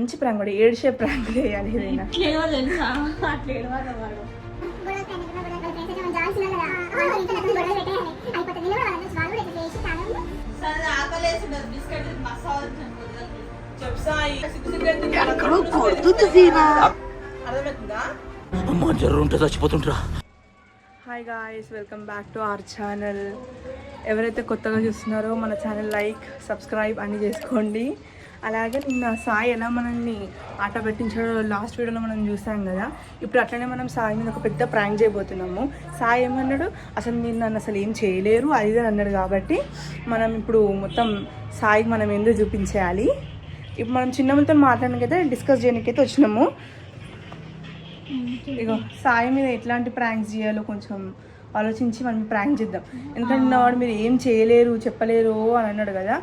మంచి ప్రాంక్ కూడా ఏడ్చే ప్రాంక్ చేయాలి ఏదైనా. Hi guys, welcome back to our channel. ఎవరైతే కొత్తగా చూస్తున్నారో మన ఛానల్ లైక్, సబ్స్క్రైబ్ అన్నీ చేసుకోండి. అలాగే నిన్న సాయి ఎలా మనల్ని ఆట పెట్టించాడో లాస్ట్ వీడియోలో మనం చూసాం కదా. ఇప్పుడు అట్లనే మనం సాయి మీద ఒక పెద్ద ప్రాంక్ చేయబోతున్నాము. సాయి ఏమన్నాడు, అసలు మీరు నన్ను అసలు ఏం చేయలేరు అది ఇది అన్నాడు. కాబట్టి మనం ఇప్పుడు మొత్తం సాయికి మనం ఎందుకు చూపించేయాలి. ఇప్పుడు మనం చిన్నమ్మతో మాట్లాడడానికైతే డిస్కస్ చేయడానికైతే వచ్చినాము. ఇగో సాయి మీద ఎట్లాంటి ప్రాంక్స్ చేయాలో కొంచెం ఆలోచించి మనం ప్రాంక్ చేద్దాం. ఎందుకంటే వాడు మీరు ఏం చేయలేరు చెప్పలేరు అని అన్నాడు కదా.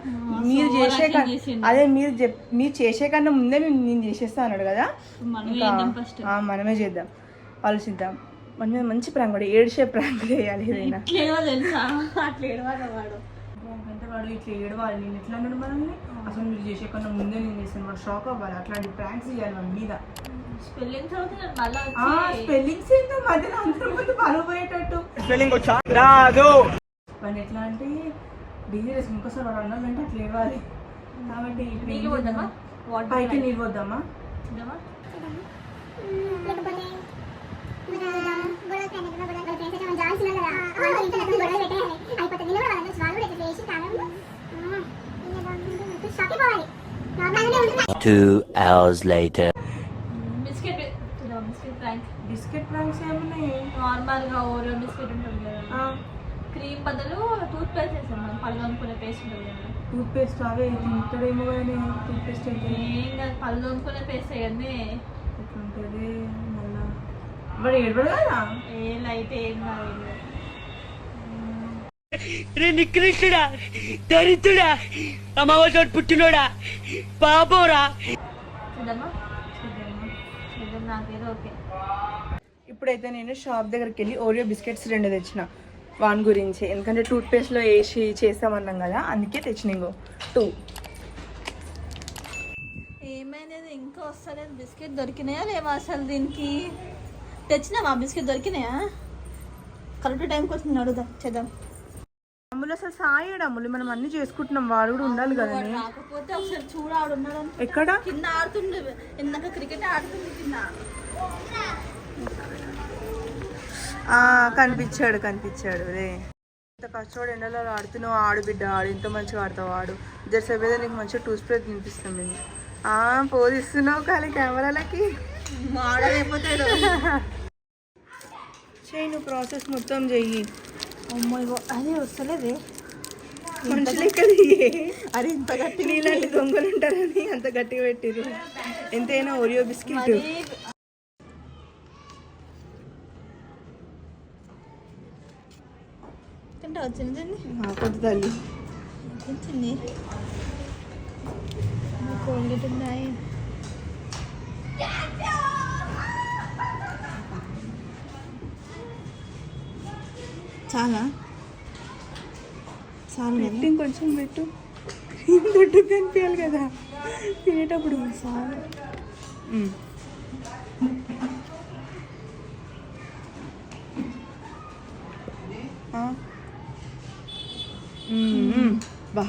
మీరు చేసే అదే మీరు చేసే కన్నా ముందే నేను చేసేస్తా అన్నాడు కదా. మనమే చేద్దాం, ఆలోచిద్దాం. మన మీద మంచి ప్రాంక్ కూడా ఏడ్చే ప్రాంక్ చేయాలి ఏదైనా. అంటే వాడు ఇట్లా ఏడవాలి, నేను ఎట్లా అన్నాడు మనల్ని, అసలు మీరు చేసే కన్నా ముందే నేను చేస్తాను, వాడు షాక్ అవ్వాలి. అట్లాంటి ప్రాంక్స్ చేయాలి మన మీద. స్పెల్లింగ్స్ ఏంటో మధ్యలో అందరి ముందు పలుపోయేటట్టు స్పెల్లింగ్ వచ్చా రాదు. వాడిని ఎట్లా అంటే డీజీఎస్ ఇంకోసారి వాడు అన్నాడంటే అట్లా ఇవ్వాలి. కాబట్టి పైకి నీళ్ళు పోద్దామా. బిస్కెట్ ప్రాంక్స్ ఏమున్నాయి, నార్మల్ గా ఓరియో బిస్కెట్ ఉంటుంది కదా, క్రీమ్ బదులు టూత్ పేస్ట్ వేసాం మనం, పళ్ళు తోముకునే పేస్ట్ ఉంటుంది కదా. టూత్ పేస్ట్ అవే తింటాడేమో కానీ టూత్ పేస్ట్ అయితే ఏం కాదు, పళ్ళు తోముకునే పేస్ట్ అయ్యింది. ఎట్లుంటుంది మళ్ళా మరి ఏడబడు కదా. ఏ లైట్ ఏం కాదు. నికృష్టుడా, దరిద్రుడా, అమ్మవారి పుట్టినోడా, పాపోరా. చూద్దామా చూద్దాం, నాకేదో ఓకే. ఇప్పుడైతే నేను షాప్ దగ్గరికి వెళ్ళి ఓరియో బిస్కెట్స్ 2 తెచ్చిన వాన్ గురించి. ఎందుకంటే టూత్ పేస్ట్లో వేసి చేస్తామన్నాం కదా, అందుకే తెచ్చిన. ఇంకో 2 ఏమైనది ఇంకా వస్తలేదు. బిస్కెట్ దొరికినాయా లేవా అసలు? దీనికి తెచ్చినావా బిస్కెట్? దొరికినాయా? కరెక్ట్ టైంకి వచ్చింది, అడుగుదాం, చేద్దాం. అమ్ములు అసలు సాయడు అమ్ములు, మనం అన్ని చేసుకుంటున్నాం, వాడు కూడా ఉండాలి కదా. రాకపోతే ఒకసారి చూడు, ఆడు ఉన్నాడు. ఎక్కడ? కింద ఆడుతుండే, ఇందాక క్రికెట్ ఆడుతుంది కింద. కనిపించాడు రే. ఇంత కష్టపడి ఎండలో ఆడుతున్నావు, ఆడు బిడ్డ ఆడు, ఇంత మంచిగా ఆడతావు ఆడు. జర్సేపు ఏదో నీకు మంచిగా టూత్ స్ప్రే తినిపిస్తాం మేము. పోదిస్తున్నావు కానీ కెమెరాలకి ఆడలేకపోతాడు. చెయ్యి, నువ్వు ప్రాసెస్ మొత్తం చెయ్యి. అమ్మాయి అదే వస్తలేదే మనుషులు ఇక్కడ. అరే ఇంత గట్టి నీళ్ళంటి దొంగలు ఉంటారని అంత గట్టిగా పెట్టిరు. ఎంతైనా ఓరియో బిస్కెట్. వచ్చింది కొద్ది తల్లి వచ్చింది. కోల్గేట్ ఉన్నాయి. చాలా పెట్టు, ఇంకొంచెం పెట్టు. దొడ్డు కనిపించాలి కదా తినేటప్పుడు. చాలా బా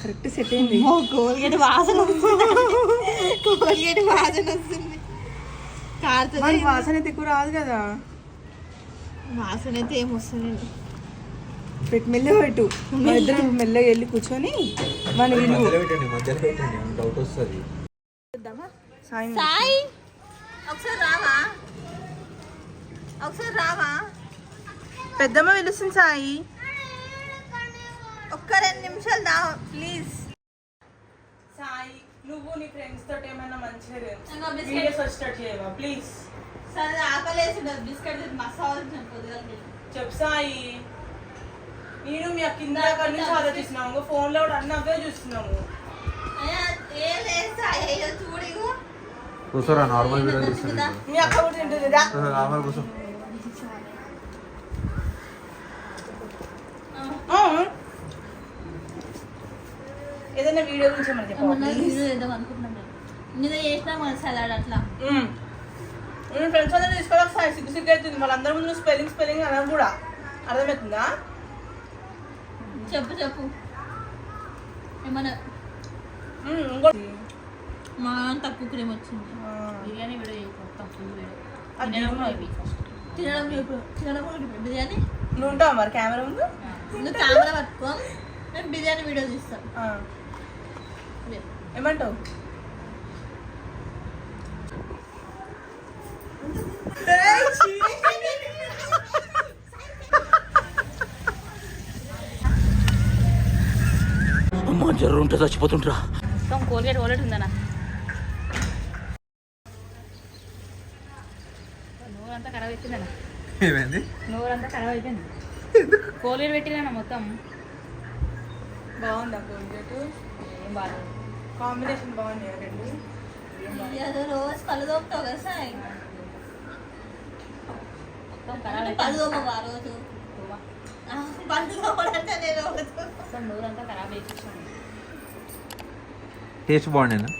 కరెక్ట్ సెట్ అయింది. కోల్గేట్ వాసన వస్తుంది. కోల్గేట్ వాసన వస్తుంది. వాసన అయితే ఎక్కువ రాదు కదా. వాసన అయితే ఏమొస్తుంది. పెట్టి మెల్లగా పెట్టు. మా ఇద్దరు మెల్లగా వెళ్ళి కూర్చొని మన విలువ. సాయి ఒకసారి రావా, పెద్దమ్మ పిలుస్తుంది. సాయి ఒక్క 2 నిమిషాలు దా ప్లీజ్. సాయి నువ్వు నీ ఫ్రెండ్స్ తోటి ఏమైనా మంచిగా వీడియోస్ వచ్చేటట్టు చేయవా ప్లీజ్. సరే ఆకలేసి బిస్కెట్ మసాలా చెప్పు సాయి. నేను మీ కింద నుంచి ఆలోచిస్తున్నాము, ఫోన్లో కూడా అన్నీ అవే చూస్తున్నాము. కూర్చోరా, నార్మల్ వీడియో తీస్తున్నా. మీ అక్క కూడా తింటుంది. నార్మల్ కూర్చో. ఏదైనా వీడియో గురించి ఏమన్నా చెప్పాలి. నేను చేసినా మన సలాడ్ అట్లా నేను ఫ్రెండ్స్ అందరూ తీసుకోవాలి ఒకసారి సిగ్గు అవుతుంది వాళ్ళందరి ముందు స్పెల్లింగ్ అనడం కూడా అర్థమవుతుందా? చెప్పు ఏమన్నా ఇంకోటి మా తక్కువ క్రీమ్ వచ్చింది. బిర్యానీ వీడియో చేసి మొత్తం ఫుల్ వీడియో అది తినడం కూడా బిర్యానీ నువ్వు ఉంటావా మరి కెమెరా ముందు? నువ్వు కెమెరా పట్టుకో, మేము బిర్యానీ వీడియో తీస్తాం. ఏమంటావు? అమ్మా జ్వరం ఉంటే చచ్చిపోతుంటరా. మొత్తం కోల్గేట్ ఉందన్నా. నోరంతా ఖరాబ్ అయిపోయిందన్న. ఏమైంది? నోరంతా ఖరాబ్ అయిపోయింది. కోల్గేట్ పెట్టినా మొత్తం. బాగుందా కోల్గేట్? ఏం బాగాలేదు. కాంబినేషన్ బాగుంది రెండు. ఏదో రోజు కళ్ళు దోపుతావు కదా సార్, మొత్తం ఖరాబ్ కళ్ళు అయిపోయింది. దోమవు ఆ రోజు. కళ్ళు దోమలంటే నేను మొత్తం నోరంతా ఖరాబ్ అయిపోయింది. టేస్ట్ బాగుండేనా?